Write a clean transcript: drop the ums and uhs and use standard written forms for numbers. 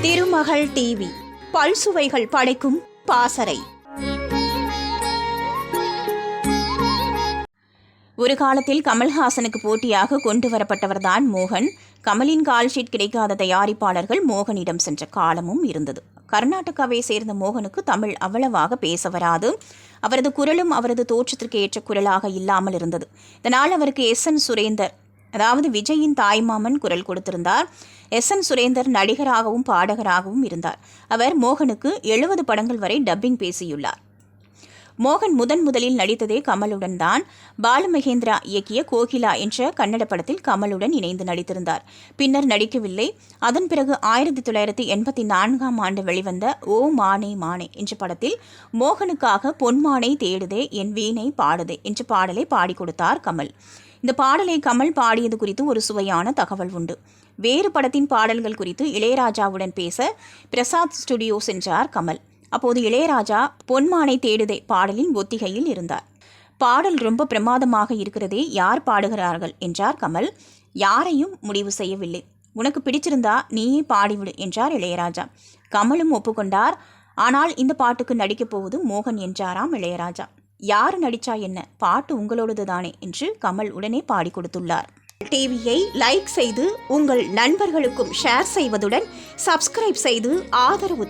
திருமகள் TV பல்சுவைகள் படைக்கும் பாசறை. ஒரு காலத்தில் கமல்ஹாசனுக்கு போட்டியாக கொண்டு வரப்பட்டவர்தான் மோகன். கமலின் கால்ஷீட் கிடைக்காத தயாரிப்பாளர்கள் மோகனிடம் சென்ற காலமும் இருந்தது. கர்நாடகாவை சேர்ந்த மோகனுக்கு தமிழ் அவ்வளவாக பேச வராது. அவரது குரலும் அவரது தோற்றத்திற்கு ஏற்ற குரலாக இல்லாமல் இருந்தது. இதனால் அவருக்கு எஸ்.என். சுரேந்தர், அதாவது விஜயின் தாய்மாமன், குரல் கொடுத்திருந்தார். எஸ்.என். சுரேந்தர் நடிகராகவும் பாடகராகவும் இருந்தார். அவர் மோகனுக்கு 70 படங்கள் வரை டப்பிங் பேசியுள்ளார். மோகன் முதலில் நடித்ததே கமலுடன் தான். பாலுமகேந்திரா இயக்கிய கோகிலா என்ற கன்னட படத்தில் கமலுடன் இணைந்து நடித்திருந்தார். பின்னர் நடிக்கவில்லை. அதன் பிறகு 1984ஆம் ஆண்டு வெளிவந்த ஓ மானே மானே என்ற படத்தில் மோகனுக்காக பொன்மானை தேடுதே என் வீணை பாடுதே என்ற பாடலை பாடி கொடுத்தார் கமல். இந்த பாடலை கமல் பாடியது குறித்து ஒரு சுவையான தகவல் உண்டு. வேறு படத்தின் பாடல்கள் குறித்து இளையராஜாவுடன் பேச பிரசாத் ஸ்டுடியோ சென்றார் கமல். அப்போது இளையராஜா பொன்மானை தேடுதே பாடலின் ஒத்திகையில் இருந்தார். பாடல் ரொம்ப பிரமாதமாக இருக்கிறதே, யார் பாடுகிறார்கள் என்றார் கமல். யாரையும் முடிவு செய்யவில்லை, உனக்கு பிடிச்சிருந்தா நீயே பாடிவிடு என்றார் இளையராஜா. கமலும் ஒப்புக்கொண்டார். ஆனால் இந்த பாட்டுக்கு நடிக்கப் போவது மோகன் என்றாராம் இளையராஜா. யார் நடிச்சா என்ன, பாட்டு உங்களோடது தானே என்று கமல் உடனே பாடி கொடுத்துள்ளார். டிவியை லைக் செய்து உங்கள் நண்பர்களுக்கும் ஷேர் செய்வதுடன் சப்ஸ்கிரைப் செய்து ஆதரவு